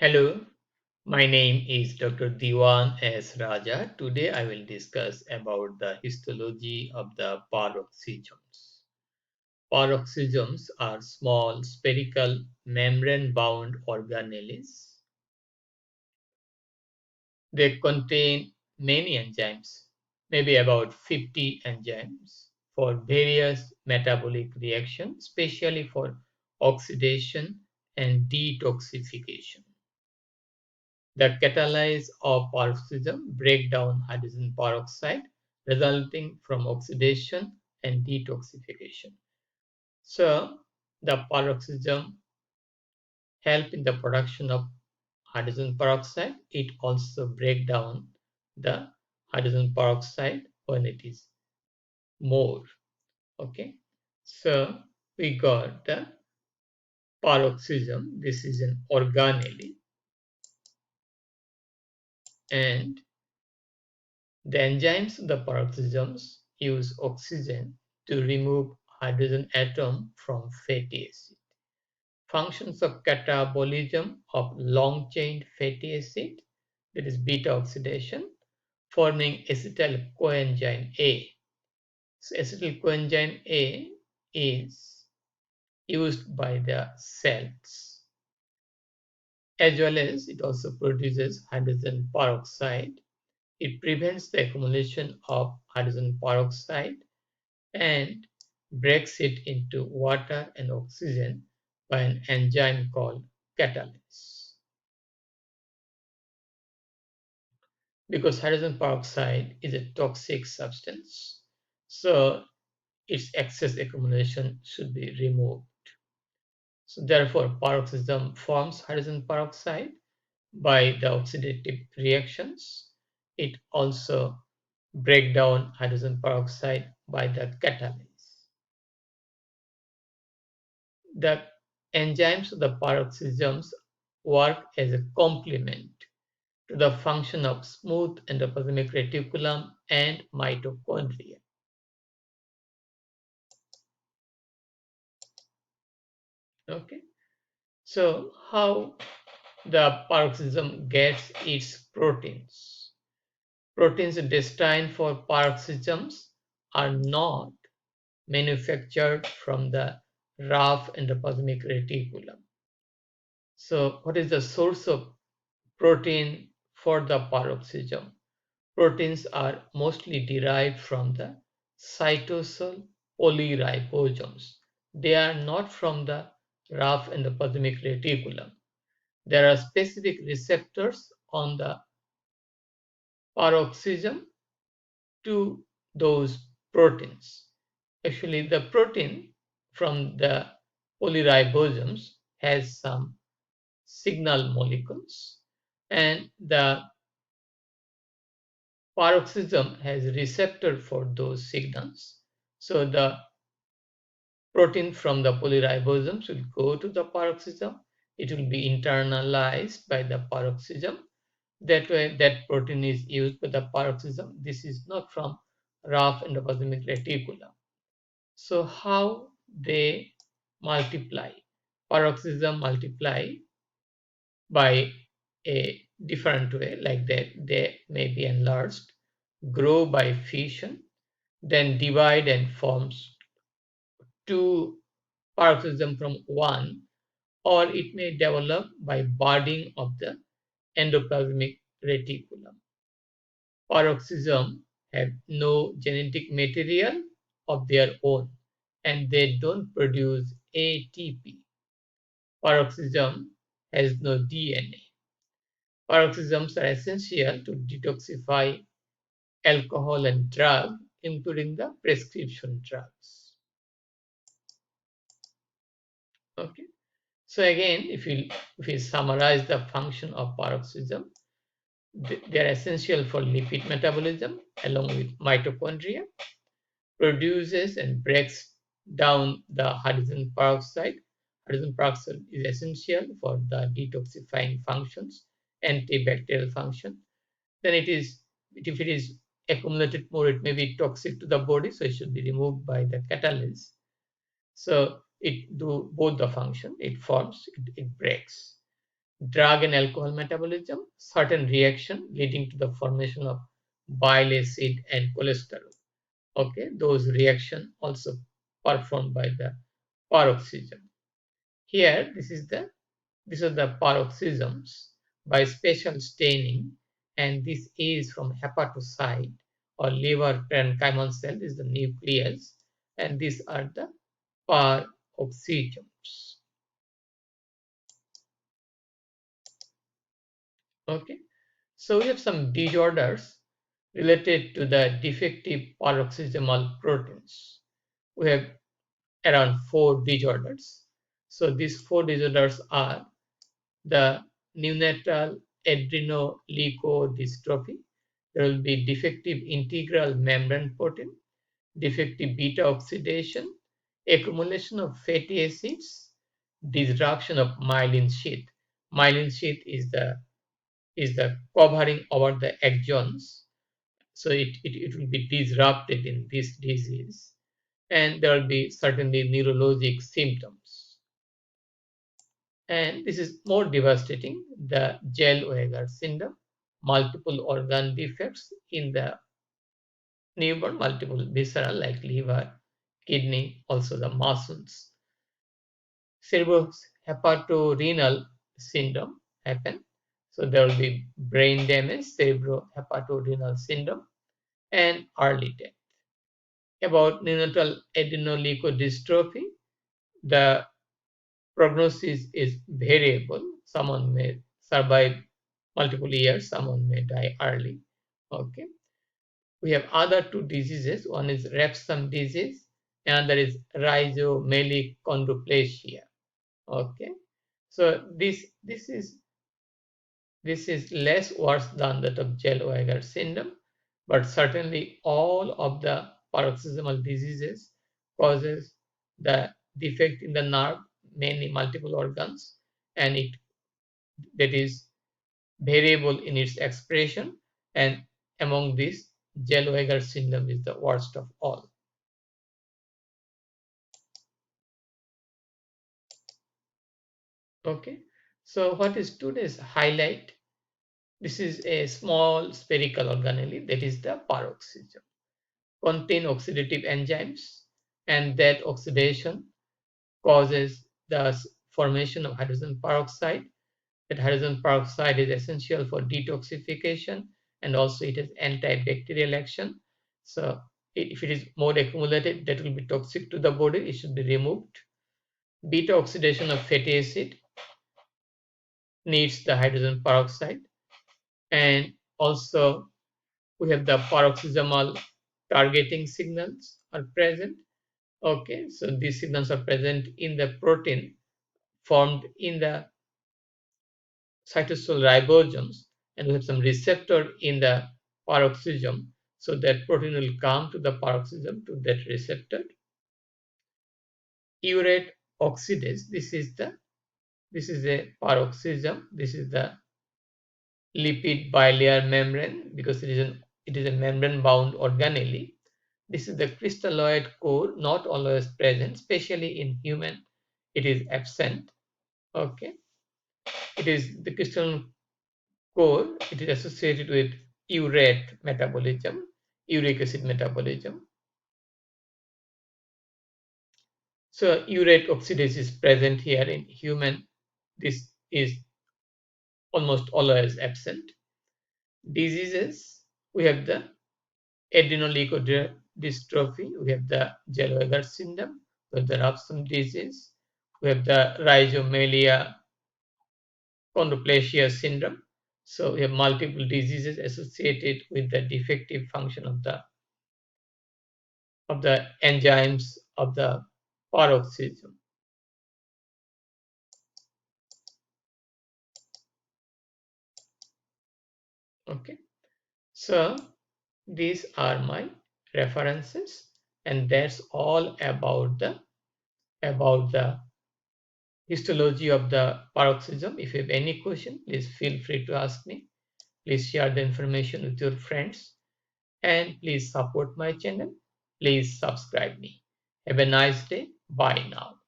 Hello, my name is Dr. Diwan S. Raja. Today I will discuss about the histology of the peroxisomes. Peroxisomes are small spherical membrane-bound organelles. They contain many enzymes, maybe about 50 enzymes for various metabolic reactions, especially for oxidation and detoxification. The catalysis of peroxisome break down hydrogen peroxide resulting from oxidation and detoxification. So the peroxisome help in the production of hydrogen peroxide. It also break down the hydrogen peroxide when it is more. Okay. So we got the peroxisome. This is an organelle and the enzymes of the peroxisomes use oxygen to remove hydrogen atom from fatty acid. Functions of catabolism of long-chain fatty acid, that is beta oxidation, forming acetyl coenzyme A. So acetyl coenzyme A is used by the cells, as well as it also produces hydrogen peroxide. It prevents the accumulation of hydrogen peroxide and breaks it into water and oxygen by an enzyme called catalase. Because hydrogen peroxide is a toxic substance, so its excess accumulation should be removed. So therefore, peroxisome forms hydrogen peroxide by the oxidative reactions. It also breaks down hydrogen peroxide by the catalase. The enzymes of the peroxisomes work as a complement to the function of smooth endoplasmic reticulum and mitochondria. Okay, so how the peroxisome gets its proteins? Proteins destined for peroxisomes are not manufactured from the rough endoplasmic reticulum. So, what is the source of protein for the peroxisome? Proteins are mostly derived from the cytosol polyribosomes. They are not from the rough endoplasmic reticulum. There are specific receptors on the peroxisome to those proteins. Actually, the protein from the polyribosomes has some signal molecules, and the peroxisome has a receptor for those signals. So the protein from the polyribosomes will go to the peroxisome. It will be internalized by the peroxisome. That way, that protein is used by the peroxisome. This is not from rough endoplasmic reticulum. So how they multiply? Peroxisome multiply by a different way, like that they may be enlarged, grow by fission, then divide and forms two peroxisome from one, or it may develop by budding of the endoplasmic reticulum. Peroxisome have no genetic material of their own and they don't produce ATP. Peroxisome has no DNA. Peroxisomes are essential to detoxify alcohol and drugs, including the prescription drugs. Okay. So again, if you summarize the function of peroxisome, they are essential for lipid metabolism along with mitochondria, produces and breaks down the hydrogen peroxide. Hydrogen peroxide is essential for the detoxifying functions, antibacterial function. Then if it is accumulated more, it may be toxic to the body, so it should be removed by the catalase. So it do both the function, it forms, it breaks. drug and alcohol metabolism, certain reaction leading to the formation of bile acid and cholesterol. Okay, those reactions also performed by the peroxisome. Here, these are the peroxisomes by special staining, and this is from hepatocyte or liver parenchymal cell. This is the nucleus, and these are the peroxisomes. Okay, so we have some disorders related to the defective peroxisomal proteins. We have around 4 disorders. So these 4 disorders are the neonatal adrenoleukodystrophy. There will be defective integral membrane protein, defective beta oxidation, accumulation of fatty acids, disruption of myelin sheath. Myelin sheath is the covering over the axons, so it will be disrupted in this disease, and there will be certainly neurologic symptoms. And this is more devastating, the Zellweger syndrome, multiple organ defects in the newborn, multiple visceral like liver, kidney, also the muscles. Cerebrohepatorenal syndrome happen. So there will be brain damage, cerebrohepatorenal syndrome, and early death. About neonatal adrenoleukodystrophy, the prognosis is variable. Someone may survive multiple years, someone may die early. Okay. We have other 2 diseases. One is Refsum disease, another is rhizomelic chondroplasia. Okay. So this is less worse than that of Zellweger syndrome, but certainly all of the paroxysmal diseases causes the defect in the nerve, many multiple organs, and it that is variable in its expression. And among these, Zellweger syndrome is the worst of all. Okay, so what is today's highlight? This is a small spherical organelle, that is the peroxisome, contain oxidative enzymes, and that oxidation causes the formation of hydrogen peroxide. That hydrogen peroxide is essential for detoxification, and also it has antibacterial action. So if it is more accumulated, that will be toxic to the body, it should be removed. Beta oxidation of fatty acid needs the hydrogen peroxide, and also we have the peroxisomal targeting signals are present. Okay, so these signals are present in the protein formed in the cytosol ribosomes, and we have some receptor in the peroxisome, so that protein will come to the peroxisome to that receptor. Urate oxidase, this is a peroxisome, this is the lipid bilayer membrane, because it is a membrane bound organelle. This is the crystalloid core, not always present, especially in human it is absent. Okay, it is the crystalline core, it is associated with urate metabolism, uric acid metabolism. So urate oxidase is present here in human. This is almost always absent. Diseases, we have the adrenoleukodystrophy, we have the Zellweger syndrome, we have the Refsum disease, we have the rhizomelia chondroplasia syndrome. So we have multiple diseases associated with the defective function of the enzymes of the peroxisome. Okay, so these are my references, and that's all about the histology of the peroxisome. If you have any question, please feel free to ask me. Please share the information with your friends, and please support my channel. Please subscribe me. Have a nice day. Bye now.